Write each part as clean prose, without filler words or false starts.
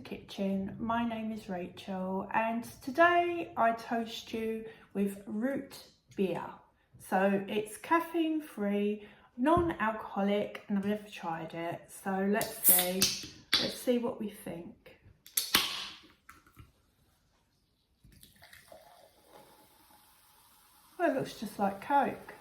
kitchen. My name is Rachel and today I toast you with root beer. So it's caffeine free, non-alcoholic, and I've never tried it. So let's see what we think. Well, it looks just like Coke.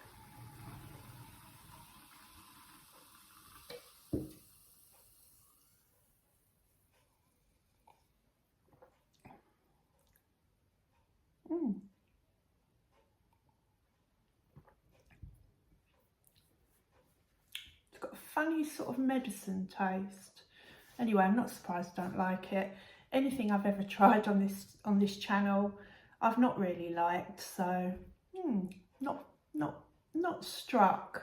It's got a funny sort of medicine taste. Anyway, I'm not surprised I don't like it. Anything I've ever tried on this channel, I've not really liked. So, not struck.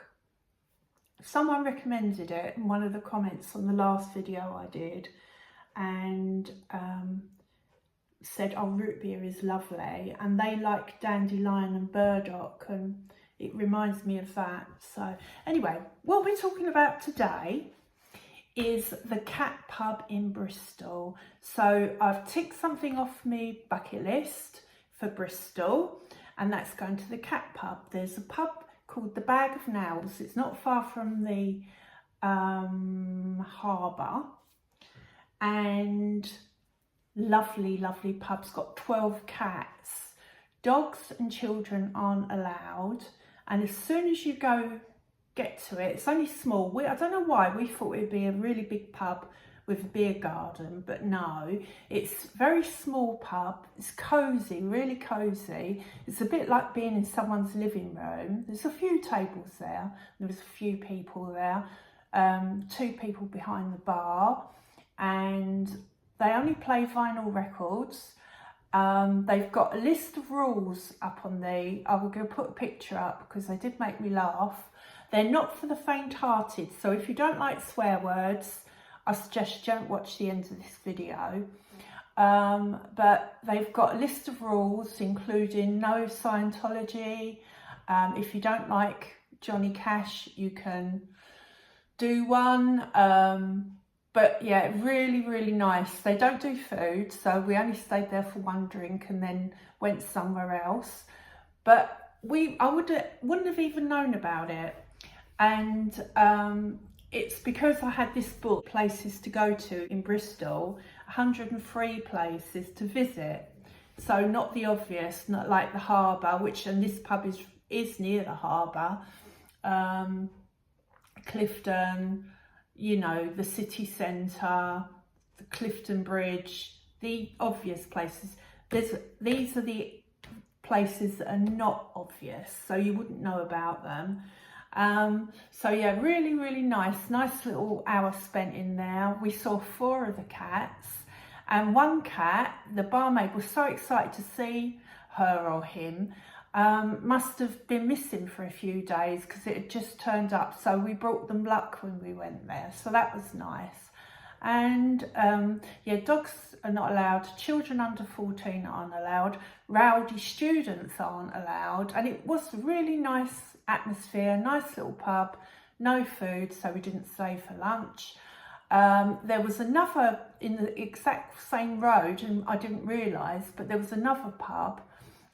Someone recommended it in one of the comments on the last video I did, and said, oh, root beer is lovely, and they like dandelion and burdock, and it reminds me of that. So anyway, what we're talking about today is the cat pub in Bristol. So I've ticked something off my bucket list for Bristol, and that's going to the cat pub. There's a pub called the Bag of Nails. It's not far from the harbour, and lovely pub. It's got 12 cats. Dogs and children aren't allowed, and as soon as you get to it, it's only small. I don't know why we thought it'd be a really big pub with a beer garden, but no, it's a very small pub. It's cozy, really cozy. It's a bit like being in someone's living room. There's a few tables there. There was a few people there, 2 people behind the bar, and they only play vinyl records. They've got a list of rules up on I will go put a picture up because they did make me laugh. They're not for the faint-hearted, so if you don't like swear words, I suggest you don't watch the end of this video. But they've got a list of rules, including no Scientology. If you don't like Johnny Cash, you can do one. But yeah, really nice. They don't do food, so we only stayed there for 1 drink and then went somewhere else. But I wouldn't have even known about it. And it's because I had this book, Places to Go To in Bristol, 103 places to visit. So not the obvious, not like the harbour, and this pub is near the harbour, Clifton, you know, the city centre, the Clifton Bridge, the obvious places. These are the places that are not obvious, so you wouldn't know about them. So yeah, really nice little hour spent in there. We saw 4 of the cats, and one cat, the barmaid was so excited to see her or him, must have been missing for a few days because it had just turned up, so we brought them luck when we went there, so that was nice. And yeah, dogs are not allowed, children under 14 aren't allowed, rowdy students aren't allowed, and it was a really nice atmosphere, nice little pub, no food, so we didn't stay for lunch. There was another in the exact same road, and I didn't realise, but there was another pub,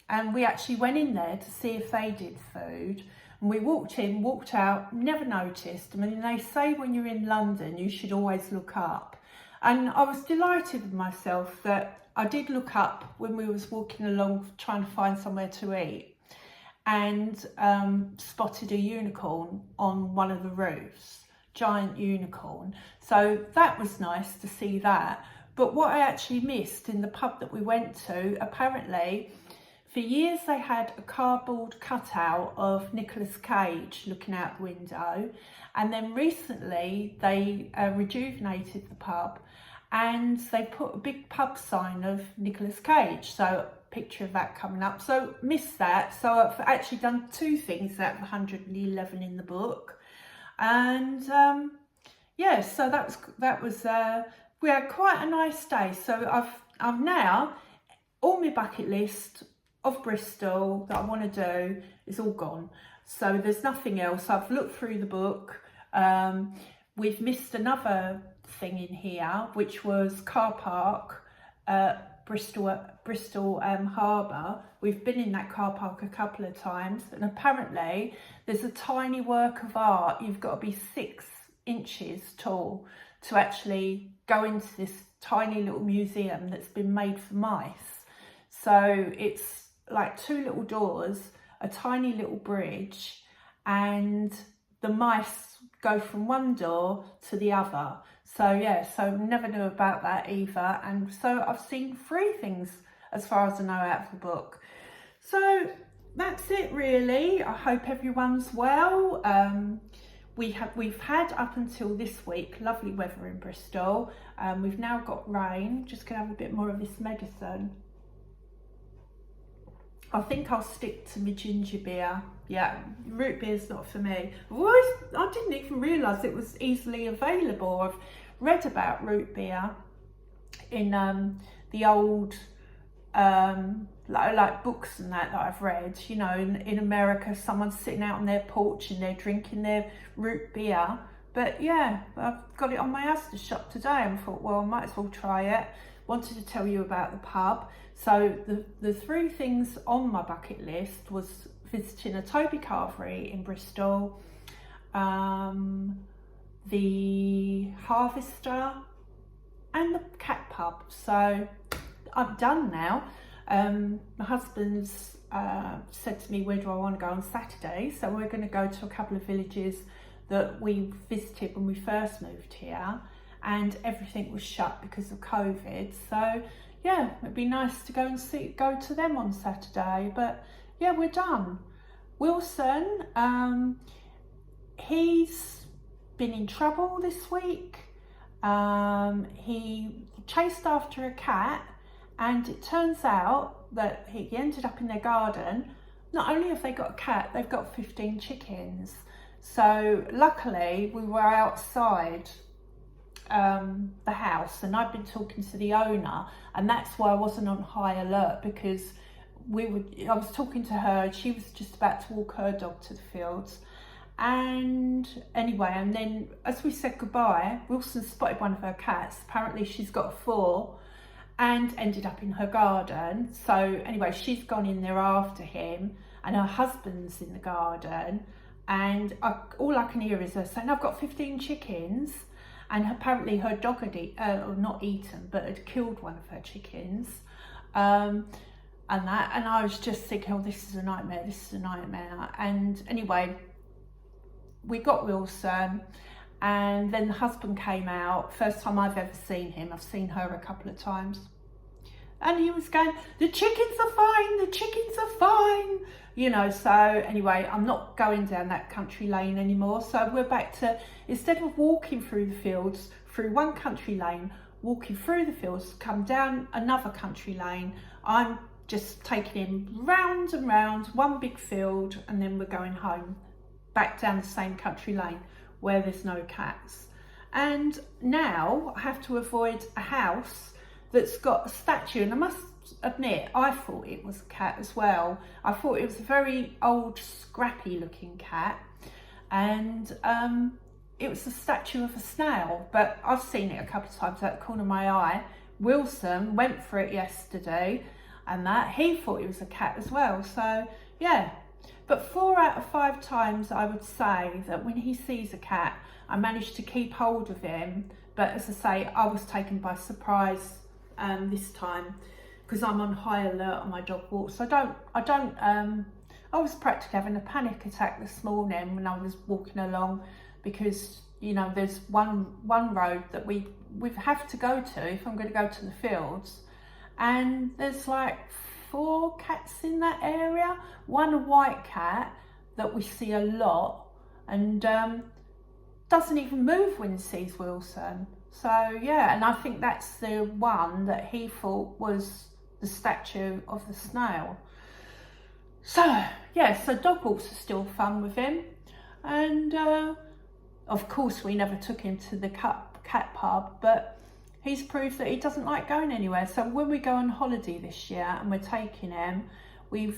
and we actually went in there to see if they did food. And we walked in, walked out, never noticed. I mean, they say when you're in London, you should always look up. And I was delighted with myself that I did look up when we was walking along trying to find somewhere to eat, and spotted a unicorn on one of the roofs, giant unicorn. So that was nice to see that. But what I actually missed in the pub that we went to, apparently, for years they had a cardboard cutout of Nicolas Cage looking out the window, and then recently they rejuvenated the pub and they put a big pub sign of Nicolas Cage, so a picture of that coming up. So missed that. So I've actually done 2 things out of 111 in the book, and yeah, so that was we had quite a nice day. So I've now, all my bucket list of Bristol that I want to do is all gone, so there's nothing else. I've looked through the book. We've missed another thing in here, which was car park, Bristol Harbour. We've been in that car park a couple of times, and apparently there's a tiny work of art. You've got to be 6 inches tall to actually go into this tiny little museum that's been made for mice. So it's like 2 little doors, a tiny little bridge, and the mice go from one door to the other. So yeah, so never knew about that either. And so I've seen 3 things as far as I know out of the book. So that's it really. I hope everyone's well. We've had up until this week lovely weather in Bristol. We've now got rain. Just gonna have a bit more of this medicine. I think I'll stick to my ginger beer. Yeah, root beer's not for me. I didn't even realise it was easily available. I've read about root beer in the old like books and that I've read. You know, in America, someone's sitting out on their porch and they're drinking their root beer. But yeah, I've got it on my Asda shop today and thought, well, I might as well try it. Wanted to tell you about the pub. So the 3 things on my bucket list was visiting a Toby Carvery in Bristol, the Harvester, and the cat pub. So I'm done now. My husband's said to me, where do I want to go on Saturday? So we're going to go to a couple of villages that we visited when we first moved here, and everything was shut because of COVID. So yeah, it'd be nice to go to them on Saturday. But yeah, we're done. Wilson, he's been in trouble this week. He chased after a cat, and it turns out that he ended up in their garden. Not only have they got a cat, they've got 15 chickens. So luckily we were outside the house, and I've been talking to the owner, and that's why I wasn't on high alert, because I was talking to her and she was just about to walk her dog to the fields. And anyway, and then as we said goodbye, Wilson spotted one of her cats. Apparently she's got 4 and ended up in her garden. So anyway, she's gone in there after him, and her husband's in the garden, and all I can hear is her saying, I've got 15 chickens. And apparently her dog had not eaten, but had killed one of her chickens. And I was just thinking, oh, this is a nightmare, this is a nightmare. And anyway, we got Wilson, and then the husband came out. First time I've ever seen him. I've seen her a couple of times. And he was going, the chickens are fine, the chickens are fine. You know, so anyway, I'm not going down that country lane anymore. So we're back to, instead of walking through the fields, through one country lane, walking through the fields, come down another country lane, I'm just taking him round and round, one big field, and then we're going home, back down the same country lane where there's no cats. And now I have to avoid a house that's got a statue, and I must admit, I thought it was a cat as well. I thought it was a very old, scrappy looking cat, and it was a statue of a snail, but I've seen it a couple of times out the corner of my eye. Wilson went for it yesterday, and that he thought it was a cat as well. So yeah, but 4 out of 5 times I would say that when he sees a cat, I managed to keep hold of him. But as I say, I was taken by surprise this time, because I'm on high alert on my dog walks. So I was practically having a panic attack this morning when I was walking along, because you know there's one road that we have to go to if I'm going to go to the fields, and there's like 4 cats in that area. One a white cat that we see a lot, and doesn't even move when he sees Wilson. So yeah, and I think that's the one that he thought was the statue of the snail. So yeah, so dog walks are still fun with him. And of course we never took him to the cat pub, but he's proved that he doesn't like going anywhere. So when we go on holiday this year and we're taking him, we're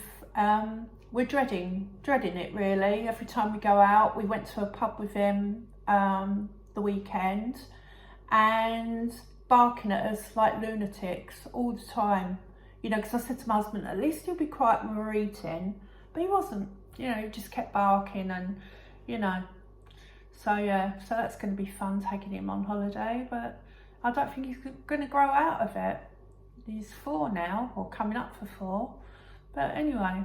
dreading it really. Every time we go out, we went to a pub with him the weekend, and barking at us like lunatics all the time. You know, because I said to my husband, at least he'll be quiet when we're eating, but he wasn't. You know, he just kept barking, and you know. So yeah, so that's going to be fun taking him on holiday, but I don't think he's going to grow out of it. He's 4 now, or coming up for 4. But anyway,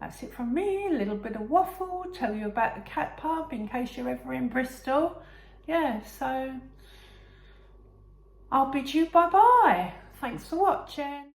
that's it from me. A little bit of waffle, tell you about the cat pub in case you're ever in Bristol. Yeah, so I'll bid you bye-bye. Thanks for watching.